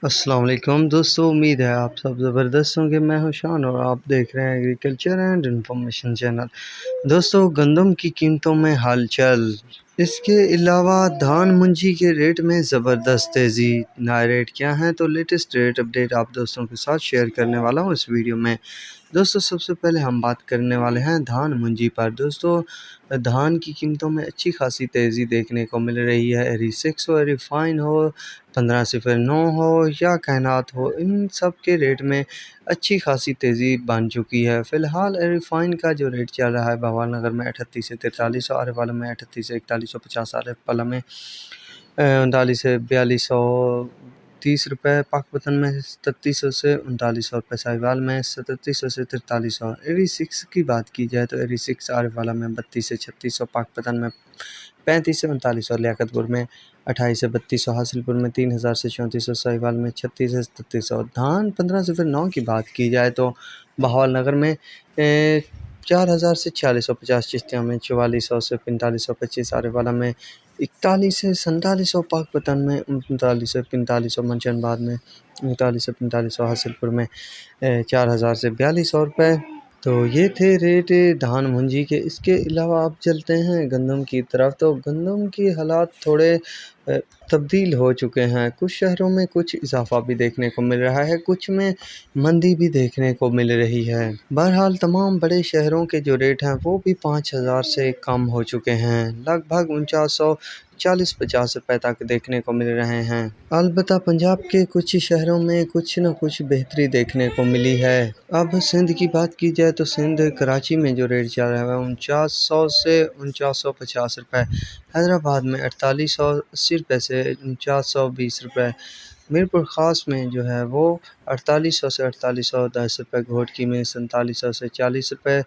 अस्सलाम वालेकुम दोस्तों, उम्मीद है आप सब ज़बरदस्त होंगे। मैं हूं शान और आप देख रहे हैं एग्रीकल्चर एंड इंफॉर्मेशन चैनल। दोस्तों, गंदम की कीमतों में हलचल। इसके अलावा धान मंडी के रेट में ज़बरदस्त तेज़ी। नए रेट क्या हैं, तो लेटेस्ट रेट अपडेट आप दोस्तों के साथ शेयर करने वाला हूं इस वीडियो में। दोस्तों, सबसे पहले हम बात करने वाले हैं धान मंडी पर। दोस्तों, धान की कीमतों में अच्छी खासी तेज़ी देखने को मिल रही है। एरी 6 हो, एरी फाइन हो, 1509 हो या कैनात हो, इन सब के रेट में अच्छी खासी तेज़ी बन चुकी है। फ़िलहाल रिफ़ाइन का जो रेट चल रहा है भवाल नगर में 38 से 4300, आरफ वाला में 38 से 4150, आरफ वाला में 39 से 4230 रुपये, पाकपतन में 3700 से 3900 रुपये, साहिवाल में 3700 से 4300। एरी 6 की बात की जाए तो एरी 6 आरफ वाला में 32 से 3600, पाकपतन में 35 से 3900, लियाकतपुर में 28 से 3200, हासिलपुर में 3000 से 3400, साहिवाल में 36 से 3700। धान 1509 की बात की जाए तो बहावल नगर में 4000 से 4650, चिश्तिया में 4400 से 4525, आरेवाला में 41 से 4700, पाकपतन में 39 से 4500, मंचनबाद में 39 से 4500, हासिलपुर में 4000 से 4200 रुपये। तो ये थे रेट धान मंडी के। इसके अलावा आप चलते हैं गंदम की तरफ। तो गंदम के हालात थोड़े तब्दील हो चुके हैं। कुछ शहरों में कुछ इजाफा भी देखने को मिल रहा है, कुछ में मंदी भी देखने को मिल रही है। बहरहाल तमाम बड़े शहरों के जो रेट हैं वो भी 5000 से कम हो चुके हैं, लगभग 4940-50 रुपये तक देखने को मिल रहे हैं। अलबत्ता पंजाब के कुछ शहरों में कुछ न कुछ बेहतरी देखने को मिली है। अब सिंध की बात की जाए तो सिंध कराची में जो रेट चल रहा है 4900 से 4950 रुपये, हैदराबाद में 4880 रुपये से 4920 रुपये, मीरपुर ख़ास में जो है वो 4800 से 4810 रुपये, घोटकी में 4700 से 40 रुपये,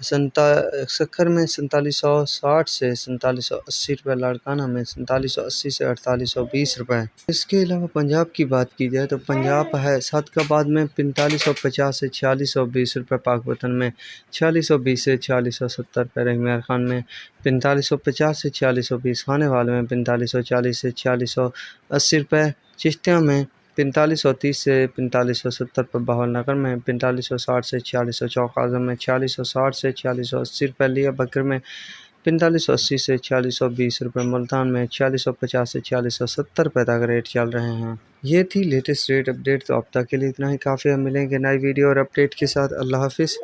सक्खर में 4760 से 4780 रुपये, लाड़काना में 4780 से 4820 रुपये। इसके अलावा पंजाब की बात की जाए तो पंजाब है सादकाबाद में 4550 से 4620 रुपये, पाकपतन में 4620 से 4670 रुपये, रहमियार खान में 4550 से 4620, खानेवाल में 4540 से 4680 रुपये, चिश्तिया में 4530 से 4570 पर, बहावल नगर में 4560 से 4600, चौक आज़म में 4660 से 4680 रुपये, लिया बकर में 4580 से 4620 रुपये, मुल्तान में 4650 से 4670 रुपये तक रेट चल रहे हैं। ये थी लेटेस्ट रेट अपडेट। तो अब तक के लिए इतना ही काफ़ी है। मिलेंगे नई वीडियो और अपडेट के साथ। अल्लाह हाफिज़।